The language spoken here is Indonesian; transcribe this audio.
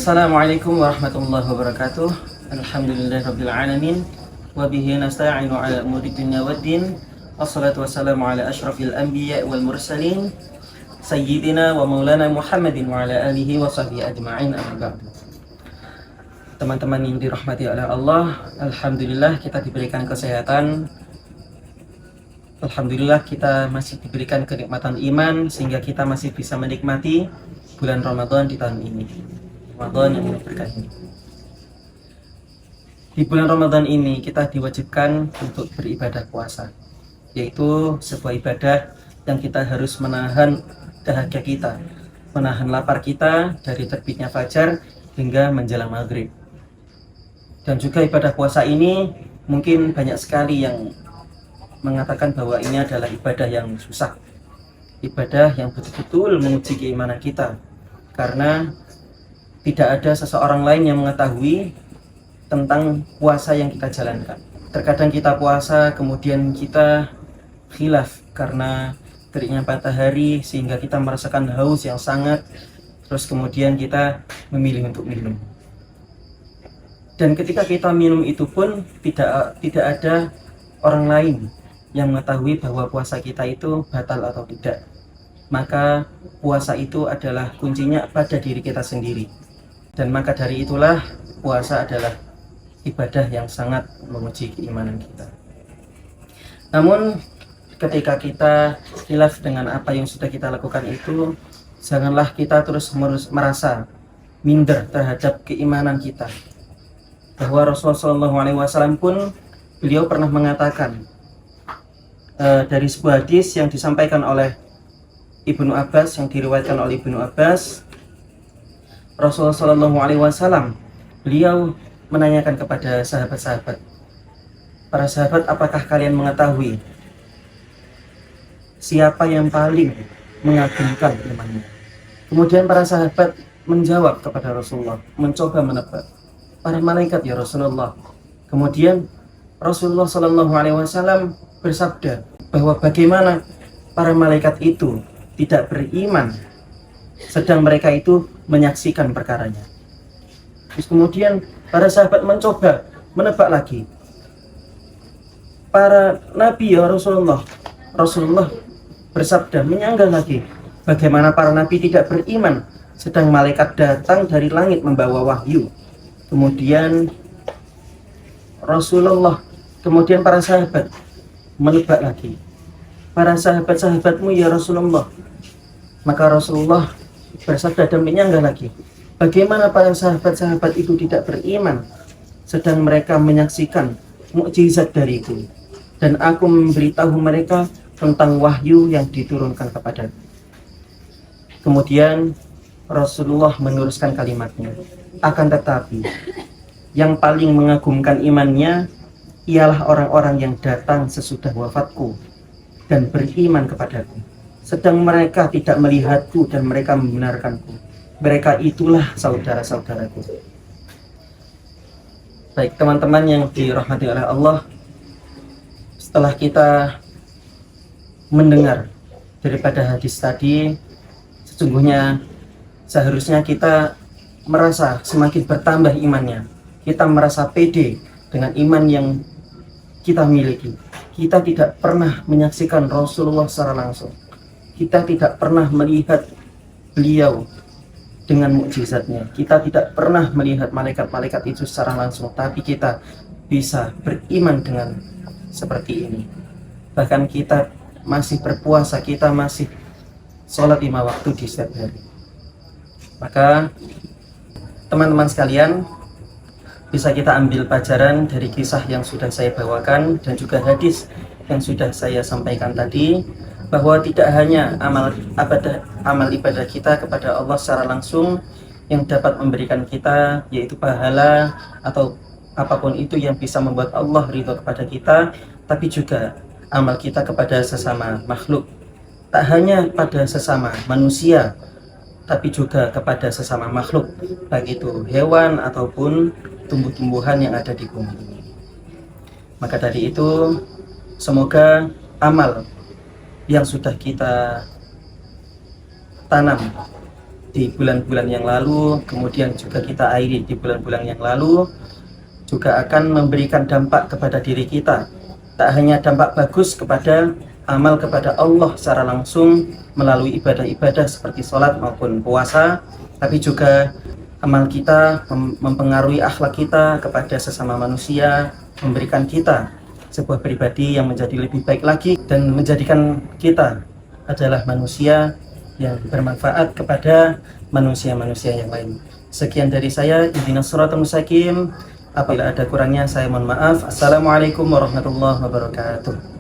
Assalamualaikum warahmatullahi wabarakatuh. Alhamdulillahirabbil alamin wa bihi nasta'inu ala umuri dunya waddin. Wassalatu wassalamu ala asyrafil anbiya wal mursalin sayyidina wa maulana Muhammadin wa ala alihi wa sahbihi ajma'in, amma ba'du. Teman-teman yang dirahmati oleh Allah, alhamdulillah kita diberikan kesehatan. Alhamdulillah kita masih diberikan kenikmatan iman sehingga kita masih bisa menikmati bulan Ramadan di tahun ini. Ramadan yang berkah ini. Di bulan Ramadan ini kita diwajibkan untuk beribadah puasa, yaitu sebuah ibadah yang kita harus menahan dahaga kita, menahan lapar kita dari terbitnya fajar hingga menjelang maghrib. Dan juga ibadah puasa ini mungkin banyak sekali yang mengatakan bahwa ini adalah ibadah yang susah, ibadah yang betul-betul menguji keimanan kita, karena tidak ada seseorang lain yang mengetahui tentang puasa yang kita jalankan. Terkadang kita puasa kemudian kita khilaf karena teriknya matahari sehingga kita merasakan haus yang sangat, terus kemudian kita memilih untuk minum. Dan ketika kita minum itu pun tidak ada orang lain yang mengetahui bahwa puasa kita itu batal atau tidak. Maka puasa itu adalah kuncinya pada diri kita sendiri. Dan maka dari itulah puasa adalah ibadah yang sangat menguji keimanan kita. Namun ketika kita khilaf dengan apa yang sudah kita lakukan itu, janganlah kita terus merasa minder terhadap keimanan kita. Bahwa Rasulullah SAW pun beliau pernah mengatakan dari sebuah hadis yang disampaikan oleh Ibnu Abbas, yang diriwayatkan oleh Ibnu Abbas, Rasulullah SAW beliau menanyakan kepada sahabat-sahabat, para sahabat, apakah kalian mengetahui siapa yang paling mengagumkan imannya? Kemudian para sahabat menjawab kepada Rasulullah, mencoba menebak, para malaikat ya Rasulullah. Kemudian Rasulullah SAW bersabda bahwa bagaimana para malaikat itu tidak beriman sedang mereka itu menyaksikan perkaranya. Terus kemudian para sahabat mencoba menebak lagi, para nabi ya Rasulullah. Rasulullah bersabda menyanggah lagi, bagaimana para nabi tidak beriman sedang malaikat datang dari langit membawa wahyu. Kemudian para sahabat menebak lagi, para sahabat-sahabatmu ya Rasulullah. Maka Rasulullah bersabda dan menyanggah lagi, bagaimana para sahabat-sahabat itu tidak beriman sedang mereka menyaksikan mukjizat dariku dan aku memberitahu mereka tentang wahyu yang diturunkan kepadaku. Kemudian Rasulullah meneruskan kalimatnya, akan tetapi yang paling mengagumkan imannya ialah orang-orang yang datang sesudah wafatku dan beriman kepadaku, sedang mereka tidak melihatku dan mereka membenarkanku. Mereka itulah saudara-saudaraku. Baik teman-teman yang dirahmati oleh Allah, setelah kita mendengar daripada hadis tadi, sesungguhnya seharusnya kita merasa semakin bertambah imannya. Kita merasa pede dengan iman yang kita miliki. Kita tidak pernah menyaksikan Rasulullah secara langsung. Kita tidak pernah melihat beliau dengan mukjizatnya. Kita tidak pernah melihat malaikat-malaikat itu secara langsung, tapi kita bisa beriman dengan seperti ini. Bahkan kita masih berpuasa, kita masih sholat 5 waktu di setiap hari. Maka teman-teman sekalian, bisa kita ambil pelajaran dari kisah yang sudah saya bawakan dan juga hadis yang sudah saya sampaikan tadi, bahwa tidak hanya amal ibadah kita kepada Allah secara langsung yang dapat memberikan kita yaitu pahala atau apapun itu yang bisa membuat Allah ridho kepada kita, tapi juga amal kita kepada sesama makhluk. Tak hanya pada sesama manusia, tapi juga kepada sesama makhluk, baik itu hewan ataupun tumbuh-tumbuhan yang ada di bumi ini. Maka dari itu, semoga amal yang sudah kita tanam di bulan-bulan yang lalu, kemudian juga kita akhiri di bulan-bulan yang lalu, juga akan memberikan dampak kepada diri kita. Tak hanya dampak bagus kepada amal kepada Allah secara langsung melalui ibadah-ibadah seperti sholat maupun puasa, tapi juga amal kita mempengaruhi akhlak kita kepada sesama manusia, memberikan kita sebuah pribadi yang menjadi lebih baik lagi dan menjadikan kita adalah manusia yang bermanfaat kepada manusia-manusia yang lain. Sekian dari saya, ihdinas shiratal mustaqim. Apabila ada kurangnya saya mohon maaf. Assalamualaikum warahmatullahi wabarakatuh.